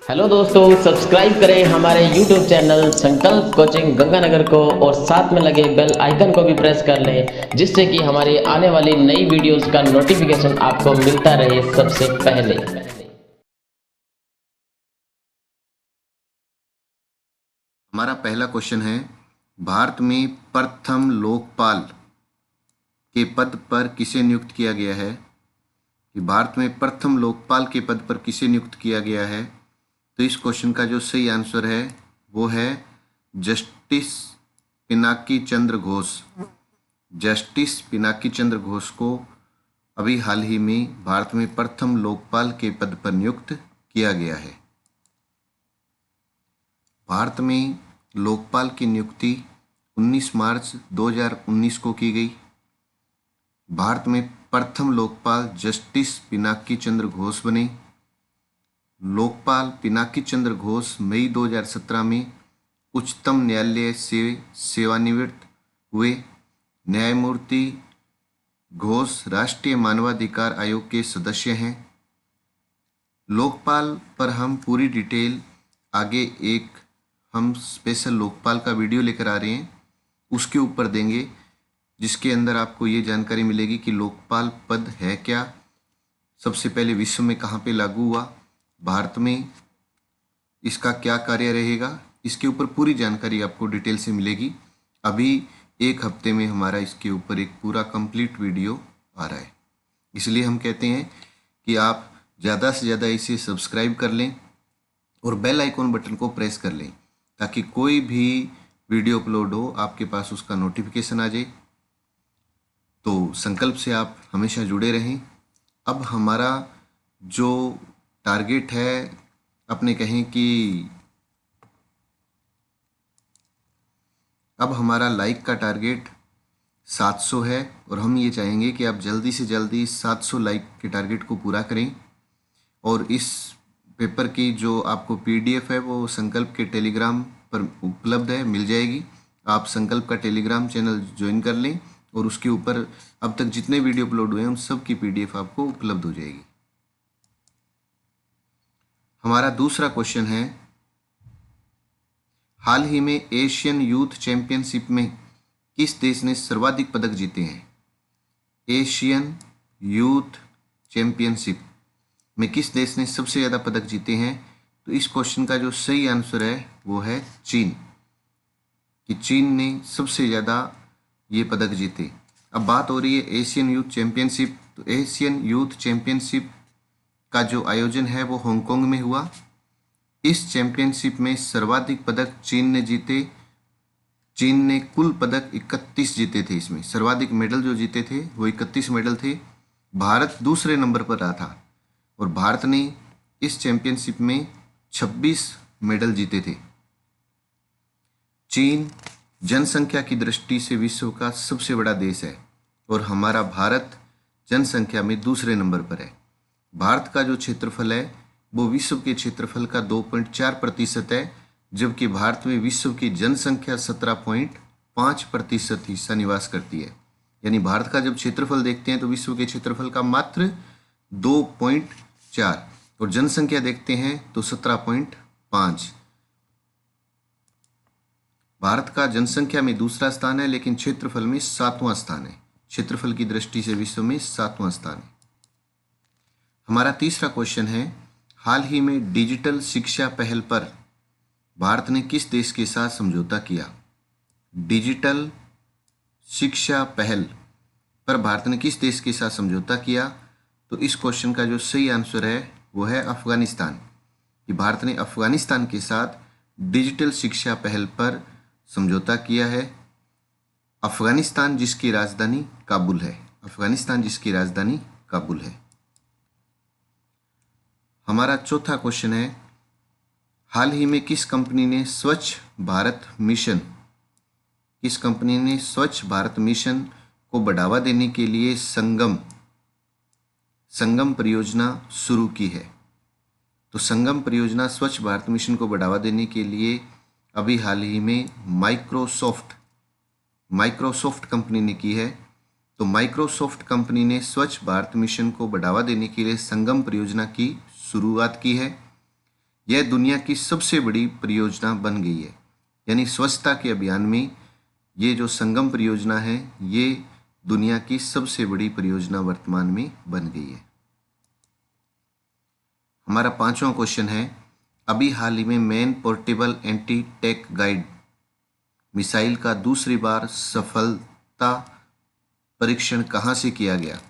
Hello दोस्तों, subscribe करें हमारे YouTube चैनल संकल्प कोचिंग गंगानगर को और साथ में लगे बेल आइकन को भी प्रेस कर लें, जिससे कि हमारी आने वाली नई वीडियोस का नोटिफिकेशन आपको मिलता रहे सबसे पहले। हमारा पहला क्वेश्चन है, भारत में प्रथम लोकपाल के पद पर किसे नियुक्त किया गया है? कि भारत में प्रथम लोकपाल के पद पर किसे नियुक्त किया गया है? तो इस क्वेश्चन का जो सही आंसर है वो है जस्टिस पिनाकी चंद्र घोष। जस्टिस पिनाकी चंद्र घोष को अभी हाल ही में भारत में प्रथम लोकपाल के पद पर नियुक्त किया गया है। भारत में लोकपाल की नियुक्ति 19 मार्च 2019 को की गई। भारत में प्रथम लोकपाल जस्टिस पिनाकी चंद्र घोष बने। लोकपाल पिनाकी चंद्र घोष मई 2017 में उच्चतम न्यायालय से सेवानिवृत्त हुए। न्यायमूर्ति घोष राष्ट्रीय मानवाधिकार आयोग के सदस्य हैं। लोकपाल पर हम पूरी डिटेल आगे एक हम स्पेशल लोकपाल का वीडियो लेकर आ रहे हैं, उसके ऊपर देंगे, जिसके अंदर आपको ये जानकारी मिलेगी कि लोकपाल पद है क्या, सबसे पहले विश्व में कहाँ पे लागू हुआ, भारत में इसका क्या कार्य रहेगा, इसके ऊपर पूरी जानकारी आपको डिटेल से मिलेगी। अभी एक हफ्ते में हमारा इसके ऊपर एक पूरा कंप्लीट वीडियो आ रहा है, इसलिए हम कहते हैं कि आप ज़्यादा से ज़्यादा इसे सब्सक्राइब कर लें और बेल आइकॉन बटन को प्रेस कर लें, ताकि कोई भी वीडियो अपलोड हो आपके पास उसका नोटिफिकेशन आ जाए। तो संकल्प से आप हमेशा जुड़े रहें। अब हमारा जो टारगेट है, अपने कहें कि अब हमारा लाइक का टारगेट 700 है और हम ये चाहेंगे कि आप जल्दी से जल्दी 700 लाइक के टारगेट को पूरा करें। और इस पेपर की जो आपको PDF है वो संकल्प के टेलीग्राम पर उपलब्ध है, मिल जाएगी। आप संकल्प का टेलीग्राम चैनल ज्वाइन कर लें और उसके ऊपर अब तक जितने वीडियो अपलोड हुए हैं उन सब की PDF आपको उपलब्ध हो जाएगी। हमारा दूसरा क्वेश्चन है, हाल ही में एशियन यूथ चैंपियनशिप में किस देश ने सर्वाधिक पदक जीते हैं? एशियन यूथ चैंपियनशिप में किस देश ने सबसे ज़्यादा पदक जीते हैं? तो इस क्वेश्चन का जो सही आंसर है वो है चीन, कि चीन ने सबसे ज़्यादा ये पदक जीते। अब बात हो रही है एशियन यूथ चैंपियनशिप, तो एशियन यूथ चैंपियनशिप का जो आयोजन है वो हांगकांग में हुआ। इस चैंपियनशिप में सर्वाधिक पदक चीन ने जीते। चीन ने कुल पदक 31 जीते थे। इसमें सर्वाधिक मेडल जो जीते थे वो 31 मेडल थे। भारत दूसरे नंबर पर रहा था और भारत ने इस चैंपियनशिप में 26 मेडल जीते थे। चीन जनसंख्या की दृष्टि से विश्व का सबसे बड़ा देश है और हमारा भारत जनसंख्या में दूसरे नंबर पर है। भारत का जो क्षेत्रफल है वो विश्व के क्षेत्रफल का 2.4% है, जबकि भारत में विश्व की जनसंख्या 17.5% हिस्सा निवास करती है। यानी भारत का जब क्षेत्रफल देखते हैं तो विश्व के क्षेत्रफल का मात्र 2.4 और जनसंख्या देखते हैं तो 17.5। भारत का जनसंख्या में दूसरा स्थान है, लेकिन क्षेत्रफल में 7वां स्थान है। क्षेत्रफल की दृष्टि से विश्व में 7वां स्थान है। हमारा तीसरा क्वेश्चन है, हाल ही में डिजिटल शिक्षा पहल पर भारत ने किस देश के साथ समझौता किया? डिजिटल शिक्षा पहल पर भारत ने किस देश के साथ समझौता किया? तो इस क्वेश्चन का जो सही आंसर है वो है अफगानिस्तान, कि भारत ने अफगानिस्तान के साथ डिजिटल शिक्षा पहल पर समझौता किया है। अफगानिस्तान जिसकी राजधानी काबुल है। अफगानिस्तान जिसकी राजधानी काबुल है। हमारा चौथा क्वेश्चन है, हाल ही में किस कंपनी ने स्वच्छ भारत मिशन को बढ़ावा देने के लिए संगम परियोजना शुरू की है? तो संगम परियोजना स्वच्छ भारत मिशन को बढ़ावा देने के लिए अभी हाल ही में माइक्रोसॉफ्ट कंपनी ने की है। तो माइक्रोसॉफ्ट कंपनी ने स्वच्छ भारत मिशन को बढ़ावा देने के लिए संगम परियोजना की शुरुआत की है। यह दुनिया की सबसे बड़ी परियोजना बन गई है। यानी स्वच्छता के अभियान में ये जो संगम परियोजना है, ये दुनिया की सबसे बड़ी परियोजना वर्तमान में बन गई है। हमारा 5वां क्वेश्चन है, अभी हाल ही में man portable anti tank guide missile का दूसरी बार सफलता परीक्षण कहाँ से किया गया?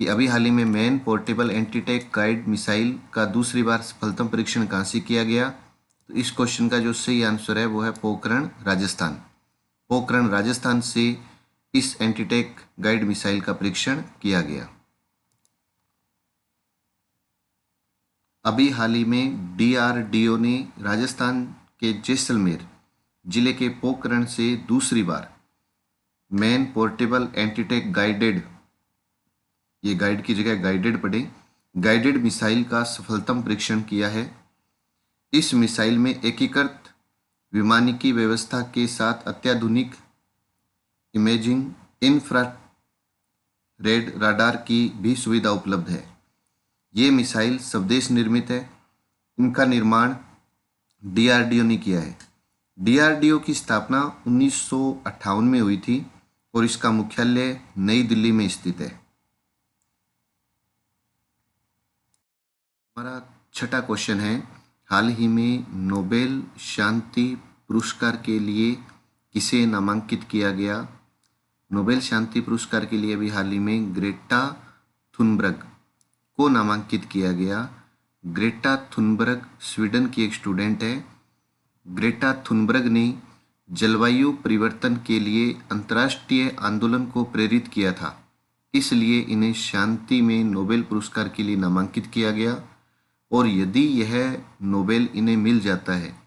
कि अभी हाल ही में man portable anti tank guide missile का दूसरी बार सफलतम परीक्षण कहाँ से किया गया? तो इस क्वेश्चन का जो सही आंसर है वो है पोखरण, राजस्थान। पोखरण, राजस्थान से इस एंटी टैंक गाइड मिसाइल का परीक्षण किया गया। अभी हाल ही में DRDO ने राजस्थान के जैसलमेर जिले के पोखरण से दूसरी बार man portable anti tank guided, ये गाइड की जगह गाइडेड पढ़े, गाइडेड मिसाइल का सफलतम परीक्षण किया है। इस मिसाइल में एकीकृत विमानिकी व्यवस्था के साथ अत्याधुनिक इमेजिंग इंफ्रारेड राडार की भी सुविधा उपलब्ध है। ये मिसाइल स्वदेश निर्मित है। इनका निर्माण DRDO ने किया है। DRDO की स्थापना 1958 में हुई थी और इसका मुख्यालय नई दिल्ली में स्थित है। हमारा 6वां क्वेश्चन है, हाल ही में नोबेल शांति पुरस्कार के लिए किसे नामांकित किया गया? नोबेल शांति पुरस्कार के लिए भी हाल ही में ग्रेटा थुनबर्ग को नामांकित किया गया। ग्रेटा थुनबर्ग स्वीडन की एक स्टूडेंट है। ग्रेटा थुनबर्ग ने जलवायु परिवर्तन के लिए अंतर्राष्ट्रीय आंदोलन को प्रेरित किया था, इसलिए इन्हें शांति में नोबेल पुरस्कार के लिए नामांकित किया गया। और यदि यह नोबेल इन्हें मिल जाता है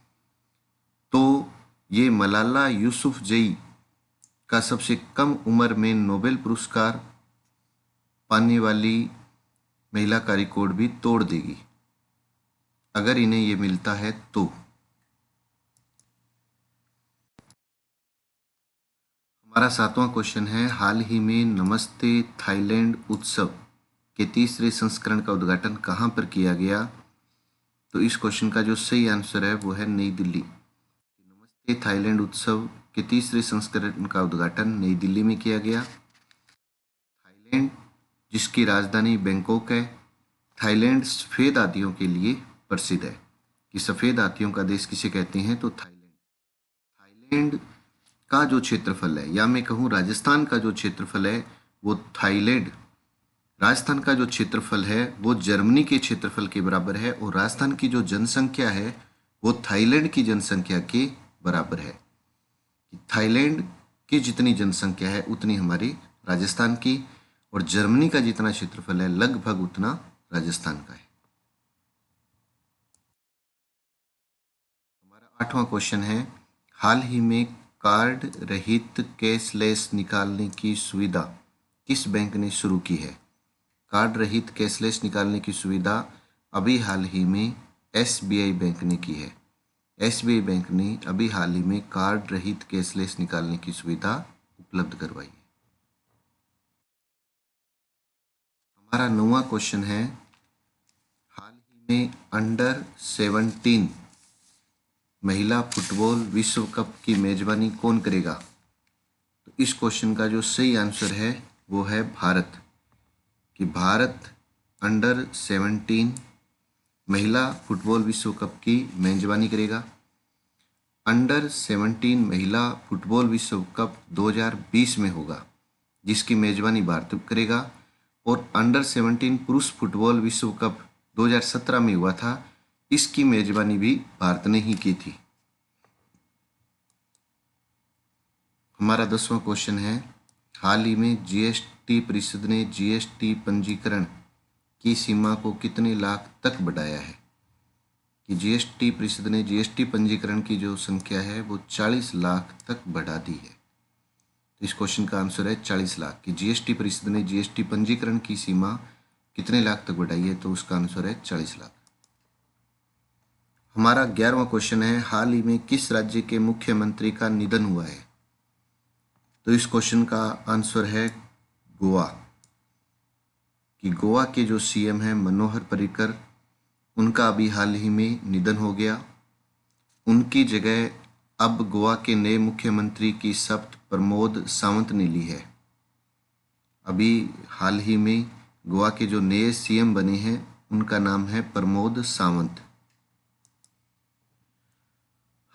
तो ये मलाला यूसुफजई का सबसे कम उम्र में नोबेल पुरस्कार पाने वाली महिला का रिकॉर्ड भी तोड़ देगी, अगर इन्हें ये मिलता है तो। हमारा 7वां क्वेश्चन है, हाल ही में नमस्ते थाईलैंड उत्सव के तीसरे संस्करण का उद्घाटन कहाँ पर किया गया? तो इस क्वेश्चन का जो सही आंसर है वो है नई दिल्ली। नमस्ते थाईलैंड उत्सव के तीसरे संस्करण का उद्घाटन नई दिल्ली में किया गया। थाईलैंड, जिसकी राजधानी बैंकॉक है, थाईलैंड सफ़ेद हाथियों के लिए प्रसिद्ध है। कि सफ़ेद हाथियों का देश किसे कहते हैं? तो थाईलैंड। थाईलैंड का जो क्षेत्रफल है, या मैं कहूँ राजस्थान का जो क्षेत्रफल है, वो थाईलैंड, राजस्थान का जो क्षेत्रफल है वो जर्मनी के क्षेत्रफल के बराबर है। और राजस्थान की जो जनसंख्या है वो थाईलैंड की जनसंख्या के बराबर है। थाईलैंड की जितनी जनसंख्या है उतनी हमारी राजस्थान की, और जर्मनी का जितना क्षेत्रफल है लगभग उतना राजस्थान का है। हमारा 8वां क्वेश्चन है, हाल ही में कार्ड रहित कैशलेस निकालने की सुविधा किस बैंक ने शुरू की है? कार्ड रहित कैशलेस निकालने की सुविधा अभी हाल ही में SBI बैंक ने की है। SBI बैंक ने अभी हाल ही में कार्ड रहित कैशलेस निकालने की सुविधा उपलब्ध करवाई है। हमारा 9वां क्वेश्चन है, हाल ही में अंडर 17 महिला फुटबॉल विश्व कप की मेजबानी कौन करेगा? तो इस क्वेश्चन का जो सही आंसर है वो है भारत। कि भारत अंडर 17 महिला फुटबॉल विश्व कप की मेजबानी करेगा। अंडर 17 महिला फुटबॉल विश्व कप 2020 में होगा, जिसकी मेजबानी भारत करेगा। और अंडर 17 पुरुष फुटबॉल विश्व कप 2017 में हुआ था, इसकी मेजबानी भी भारत ने ही की थी। हमारा 10वां क्वेश्चन है, हाल ही में GST परिषद ने GST पंजीकरण की सीमा को कितने लाख तक बढ़ाया है? कि GST परिषद ने GST पंजीकरण की जो संख्या है वो 40 लाख तक बढ़ा दी है। तो इस क्वेश्चन का आंसर है 40 लाख। कि GST परिषद ने GST पंजीकरण की सीमा कितने लाख तक बढ़ाई है? तो उसका आंसर है 40 लाख। हमारा 11वां क्वेश्चन है, हाल ही में किस राज्य के मुख्यमंत्री का निधन हुआ है? तो इस क्वेश्चन का आंसर है गोवा। कि गोवा के जो CM हैं मनोहर पर्रिकर, उनका अभी हाल ही में निधन हो गया। उनकी जगह अब गोवा के नए मुख्यमंत्री की शपथ प्रमोद सावंत ने ली है। अभी हाल ही में गोवा के जो नए सीएम बने हैं उनका नाम है प्रमोद सावंत।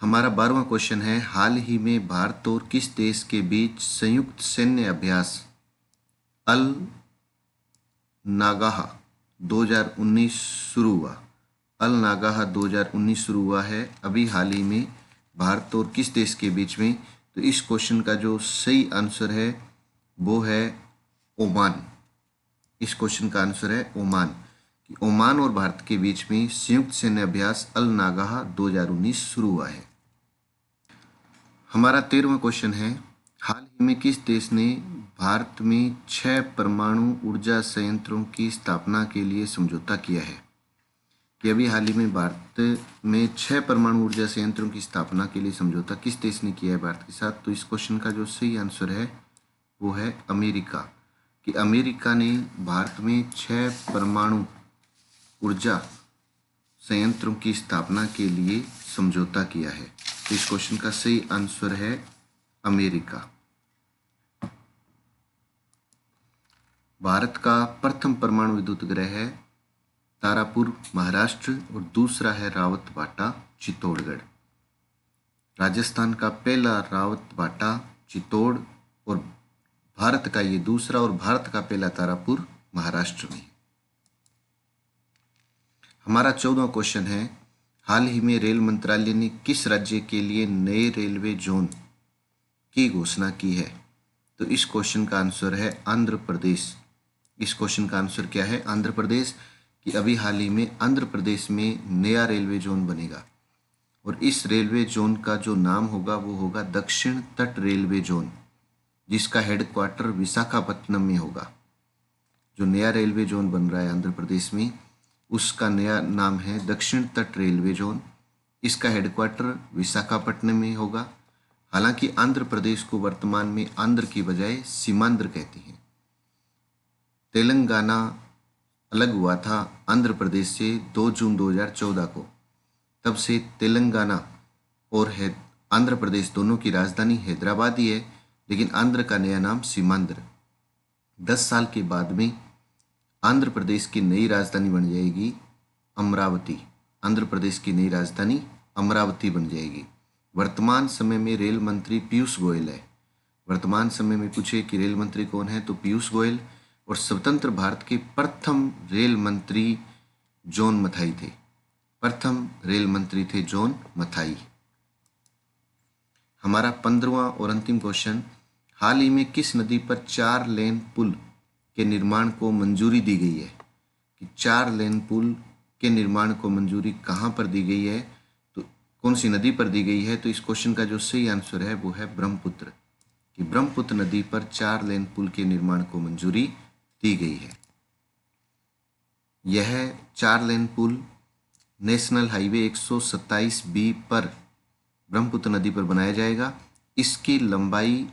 हमारा 12वां क्वेश्चन है, हाल ही में भारत और किस देश के बीच संयुक्त सैन्य अभ्यास अल नागाह 2019 शुरू हुआ। अल नागाह 2019 शुरू हुआ है अभी हाल ही में भारत और किस देश के बीच में। तो इस क्वेश्चन का जो सही आंसर है वो है ओमान। इस क्वेश्चन का आंसर है ओमान, कि ओमान और भारत के बीच में संयुक्त सैन्य अभ्यास अल नागाह 2019 शुरू हुआ है। हमारा 13वां क्वेश्चन है, हाल ही में किस देश ने भारत में 6 परमाणु ऊर्जा संयंत्रों की स्थापना के लिए समझौता किया है। कि अभी हाल ही में भारत में 6 परमाणु ऊर्जा संयंत्रों की स्थापना के लिए समझौता किस देश ने किया है भारत के साथ। तो इस क्वेश्चन का जो सही आंसर है वो है अमेरिका, कि अमेरिका ने भारत में 6 परमाणु ऊर्जा संयंत्रों की स्थापना के लिए समझौता किया है। तो इस क्वेश्चन का सही आंसर है अमेरिका। भारत का प्रथम परमाणु विद्युत ग्रह है तारापुर महाराष्ट्र और दूसरा है रावतभाटा चित्तौड़गढ़। राजस्थान का पहला रावतभाटा चित्तौड़ और भारत का ये दूसरा और भारत का पहला तारापुर महाराष्ट्र में। हमारा 14वां क्वेश्चन है, हाल ही में रेल मंत्रालय ने किस राज्य के लिए नए रेलवे जोन की घोषणा की है। तो इस क्वेश्चन का आंसर है आंध्र प्रदेश। इस क्वेश्चन का आंसर क्या है, आंध्र प्रदेश, कि अभी हाल ही में आंध्र प्रदेश में नया रेलवे जोन बनेगा और इस रेलवे जोन का जो नाम होगा वो होगा दक्षिण तट रेलवे जोन, जिसका हेडक्वार्टर विशाखापत्तनम में होगा। जो नया रेलवे जोन बन रहा है आंध्र प्रदेश में उसका नया नाम है दक्षिण तट रेलवे जोन। इसका हेडक्वार्टर विशाखापट्टनम में होगा। हालांकि आंध्र प्रदेश को वर्तमान में आंध्र की बजाय सीमांध्र कहते हैं। तेलंगाना अलग हुआ था आंध्र प्रदेश से 2 जून 2014 को। तब से तेलंगाना और आंध्र प्रदेश दोनों की राजधानी हैदराबाद ही है, लेकिन आंध्र का नया नाम सीमांध्र। 10 साल के बाद में आंध्र प्रदेश की नई राजधानी बन जाएगी अमरावती। आंध्र प्रदेश की नई राजधानी अमरावती बन जाएगी। वर्तमान समय में रेल मंत्री पीयूष गोयल है। वर्तमान समय में पूछे कि रेल मंत्री कौन है तो पीयूष गोयल। और स्वतंत्र भारत के प्रथम रेल मंत्री जॉन मथाई थे। प्रथम रेल मंत्री थे जॉन मथाई। हमारा 15वां और अंतिम क्वेश्चन, हाल ही में किस नदी पर 4 लेन पुल के निर्माण को मंजूरी दी गई है। कि 4 लेन पुल के निर्माण को मंजूरी कहाँ पर दी गई है, तो कौन सी नदी पर दी गई है। तो इस क्वेश्चन का जो सही आंसर है वो है ब्रह्मपुत्र, कि ब्रह्मपुत्र नदी पर 4 लेन पुल के निर्माण को मंजूरी दी गई है। यह 4 लेन पुल नेशनल हाईवे 127B पर ब्रह्मपुत्र नदी पर बनाया जाएगा। इसकी लंबाई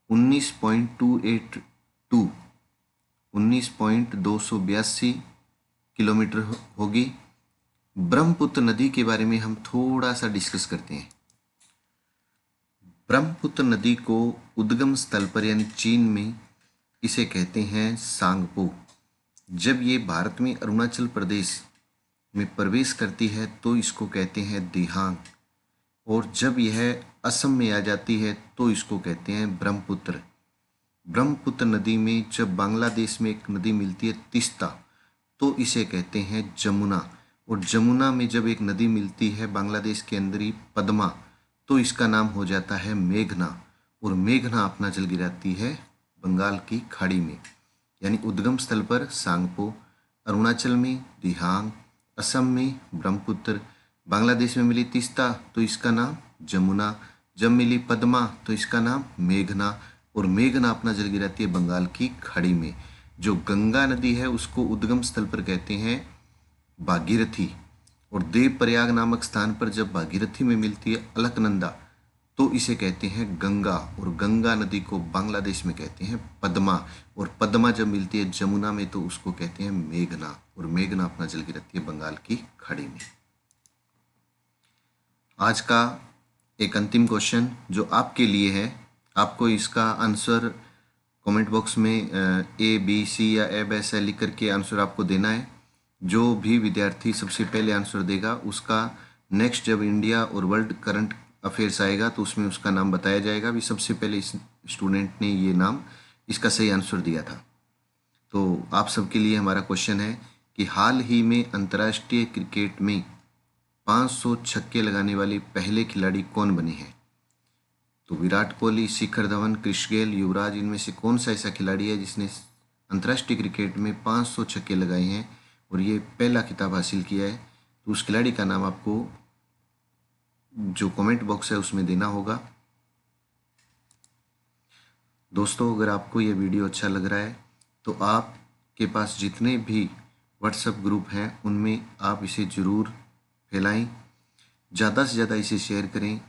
19.282 किलोमीटर होगी। ब्रह्मपुत्र नदी के बारे में हम थोड़ा सा डिस्कस करते हैं। ब्रह्मपुत्र नदी को उद्गम स्थल पर यानी चीन में इसे कहते हैं सांगपो। जब ये भारत में अरुणाचल प्रदेश में प्रवेश करती है तो इसको कहते हैं दिहांग, और जब यह असम में आ जाती है तो इसको कहते हैं ब्रह्मपुत्र। ब्रह्मपुत्र नदी में जब बांग्लादेश में एक नदी मिलती है तिस्ता तो इसे कहते हैं जमुना, और जमुना में जब एक नदी मिलती है बांग्लादेश के अंदर ही पद्मा तो इसका नाम हो जाता है मेघना, और मेघना अपना जल गिराती है बंगाल की खाड़ी में। यानी उद्गम स्थल पर सांगपो, अरुणाचल में दिहांग, असम में ब्रह्मपुत्र, बांग्लादेश में मिली तिस्ता तो इसका नाम जमुना, जब मिली पद्मा तो इसका नाम मेघना, और मेघना अपना जल गिराती है बंगाल की खाड़ी में। जो गंगा नदी है उसको उद्गम स्थल पर कहते हैं भागीरथी, और देवप्रयाग नामक स्थान पर जब भागीरथी में मिलती है अलकनंदा तो इसे कहते हैं गंगा, और गंगा नदी को बांग्लादेश में कहते हैं पद्मा, और पद्मा जब मिलती है जमुना में तो उसको कहते हैं मेघना, और मेघना अपना जल की रहती है बंगाल की खाड़ी में। आज का एक अंतिम क्वेश्चन जो आपके लिए है, आपको इसका आंसर कमेंट बॉक्स में ए बी सी या एब ऐसा लिख करके आंसर आपको देना है। जो भी विद्यार्थी सबसे पहले आंसर देगा उसका नेक्स्ट जब इंडिया और वर्ल्ड करंट अफेयर्स आएगा तो उसमें उसका नाम बताया जाएगा। अभी सबसे पहले इस स्टूडेंट ने ये नाम इसका सही आंसर दिया था। तो आप सबके लिए हमारा क्वेश्चन है कि हाल ही में अंतर्राष्ट्रीय क्रिकेट में 500 छक्के लगाने वाले पहले खिलाड़ी कौन बने हैं? तो विराट कोहली, शिखर धवन, क्रिस गेल, युवराज, इनमें से कौन सा ऐसा खिलाड़ी है जिसने अंतर्राष्ट्रीय क्रिकेट में 500 छक्के लगाए हैं और ये पहला खिताब हासिल किया है? तो उस खिलाड़ी का नाम आपको जो कमेंट बॉक्स है उसमें देना होगा। दोस्तों, अगर आपको ये वीडियो अच्छा लग रहा है तो आपके पास जितने भी व्हाट्सएप ग्रुप हैं उनमें आप इसे ज़रूर फैलाएं, ज़्यादा से ज़्यादा इसे शेयर करें,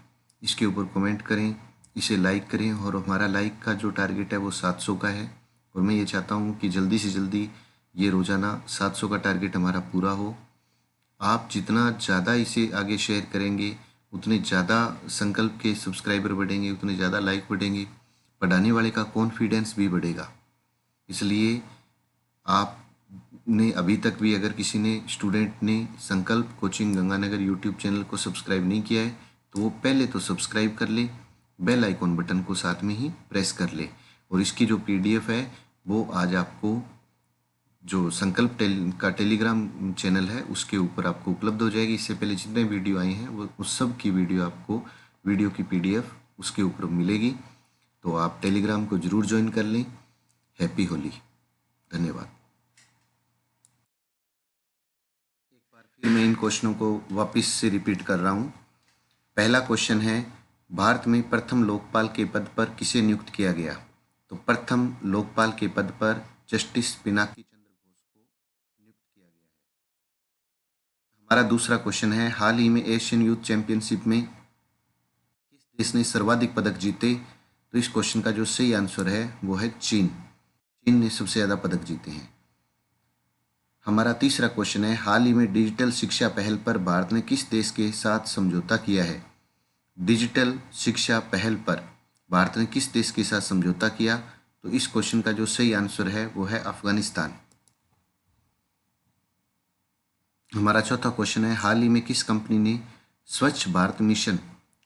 इसके ऊपर कमेंट करें, इसे लाइक करें। और हमारा लाइक का जो टारगेट है वो 700 का है और मैं ये चाहता हूँ कि जल्दी से जल्दी ये रोज़ाना 700 का टारगेट हमारा पूरा हो। आप जितना ज़्यादा इसे आगे शेयर करेंगे उतने ज़्यादा संकल्प के सब्सक्राइबर बढ़ेंगे, उतने ज़्यादा लाइक बढ़ेंगे, पढ़ाने वाले का कॉन्फिडेंस भी बढ़ेगा। इसलिए आपने अभी तक भी अगर किसी ने स्टूडेंट ने संकल्प कोचिंग गंगानगर यूट्यूब चैनल को सब्सक्राइब नहीं किया है तो वो पहले तो सब्सक्राइब कर ले, बेल आइकॉन बटन को साथ में ही प्रेस कर ले, और इसकी जो पीडीएफ है वो आज आपको जो संकल्प का टेलीग्राम चैनल है उसके ऊपर आपको उपलब्ध हो जाएगी। इससे पहले जितने वीडियो आई हैं वो उस सब की वीडियो की पीडीएफ उसके ऊपर मिलेगी। तो आप टेलीग्राम को ज़रूर ज्वाइन कर लें। हैप्पी होली। धन्यवाद। एक बार फिर मैं इन क्वेश्चनों को वापस से रिपीट कर रहा हूँ। पहला क्वेश्चन है, भारत में प्रथम लोकपाल के पद पर किसे नियुक्त किया गया? तो प्रथम लोकपाल के पद पर जस्टिस पिनाकी चंद्र घोष को नियुक्त किया गया है। हमारा दूसरा क्वेश्चन है, हाल ही में एशियन यूथ चैंपियनशिप में किस देश ने सर्वाधिक पदक जीते? तो इस क्वेश्चन का जो सही आंसर है वो है चीन। चीन ने सबसे ज़्यादा पदक जीते हैं। हमारा तीसरा क्वेश्चन है, हाल ही में डिजिटल शिक्षा पहल पर भारत ने किस देश के साथ समझौता किया है? डिजिटल शिक्षा पहल पर भारत ने किस देश के साथ समझौता किया? तो इस क्वेश्चन का जो सही आंसर है वो है अफगानिस्तान। हमारा चौथा क्वेश्चन है, हाल ही में किस कंपनी ने स्वच्छ भारत मिशन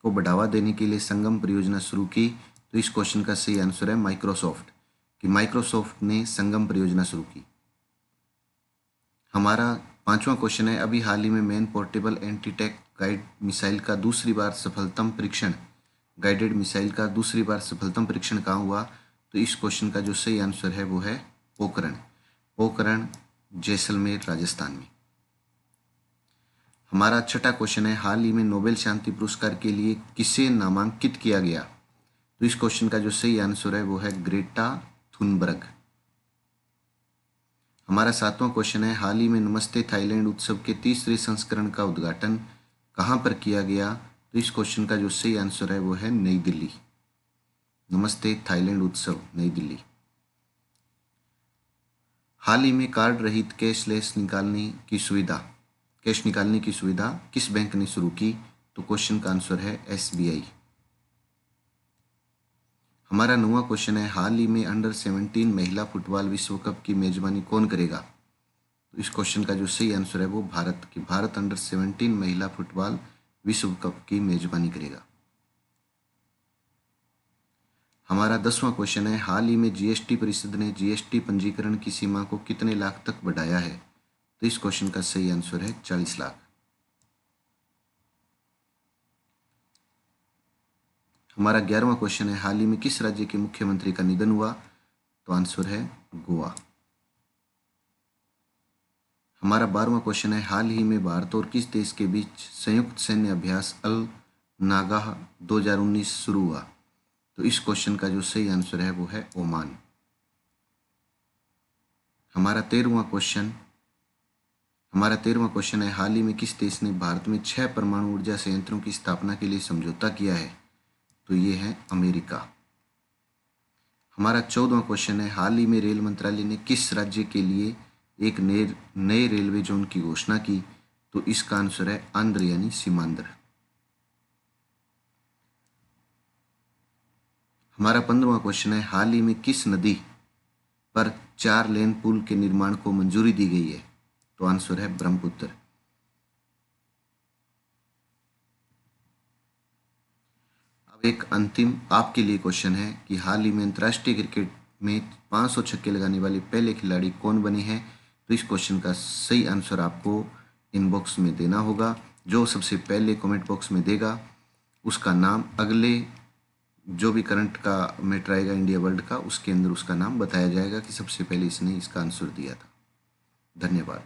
को बढ़ावा देने के लिए संगम परियोजना शुरू की? तो इस क्वेश्चन का सही आंसर है माइक्रोसॉफ्ट, कि माइक्रोसॉफ्ट ने संगम परियोजना शुरू की। हमारा पांचवा क्वेश्चन है, अभी हाल ही में man portable anti tank guided missile का दूसरी बार सफलतम परीक्षण कहाँ हुआ? तो इस क्वेश्चन का जो सही आंसर है वो है पोखरण जैसलमेर राजस्थान में। हमारा छठा क्वेश्चन है, हाल ही में नोबेल शांति पुरस्कार के लिए किसे नामांकित किया गया? तो इस क्वेश्चन का जो सही आंसर है वो है ग्रेटा थुनबर्ग। हमारा सातवां क्वेश्चन है, हाल ही में नमस्ते थाईलैंड उत्सव के तीसरे संस्करण का उद्घाटन कहाँ पर किया गया? तो इस क्वेश्चन का जो सही आंसर है वो है नई दिल्ली। नमस्ते थाईलैंड उत्सव नई दिल्ली। हाल ही में कार्ड रहित कैश निकालने की सुविधा किस बैंक ने शुरू की? तो क्वेश्चन का आंसर है एसबीआई। हमारा 9वां क्वेश्चन है, हाल ही में अंडर 17 महिला फुटबॉल विश्व कप की मेजबानी कौन करेगा? तो इस क्वेश्चन का जो सही आंसर है वो भारत अंडर 17 महिला फुटबॉल विश्व कप की मेजबानी करेगा। हमारा 10वां क्वेश्चन है, हाल ही में जीएसटी परिषद ने जीएसटी पंजीकरण की सीमा को कितने लाख तक बढ़ाया है? तो इस क्वेश्चन का सही आंसर है 40 लाख। हमारा 11वां क्वेश्चन है, हाल ही में किस राज्य के मुख्यमंत्री का निधन हुआ? तो आंसर है गोवा। हमारा 12वां क्वेश्चन है, हाल ही में भारत और किस देश के बीच संयुक्त सैन्य अभ्यास अल नागाह 2019 शुरू हुआ? तो इस क्वेश्चन का जो सही आंसर है वो है ओमान। हमारा 13वां क्वेश्चन है, हाल ही में किस देश ने भारत में 6 परमाणु ऊर्जा संयंत्रों की स्थापना के लिए समझौता किया है? तो ये है अमेरिका। हमारा 14वां क्वेश्चन है, हाल ही में रेल मंत्रालय ने किस राज्य के लिए एक नए रेलवे जोन की घोषणा की? तो इसका आंसर है आंध्र यानी सीमांध्र। हमारा 15वां क्वेश्चन है, हाल ही में किस नदी पर 4 लेन पुल के निर्माण को मंजूरी दी गई है? तो आंसर है ब्रह्मपुत्र। अब एक अंतिम आपके लिए क्वेश्चन है कि हाल ही में अंतर्राष्ट्रीय क्रिकेट में 500 छक्के लगाने वाले पहले खिलाड़ी कौन बने हैं? तो इस क्वेश्चन का सही आंसर आपको इनबॉक्स में देना होगा। जो सबसे पहले कमेंट बॉक्स में देगा उसका नाम अगले जो भी करंट का मैटर आएगा इंडिया वर्ल्ड का, उसके अंदर उसका नाम बताया जाएगा कि सबसे पहले इसने इसका आंसर दिया था। धन्यवाद।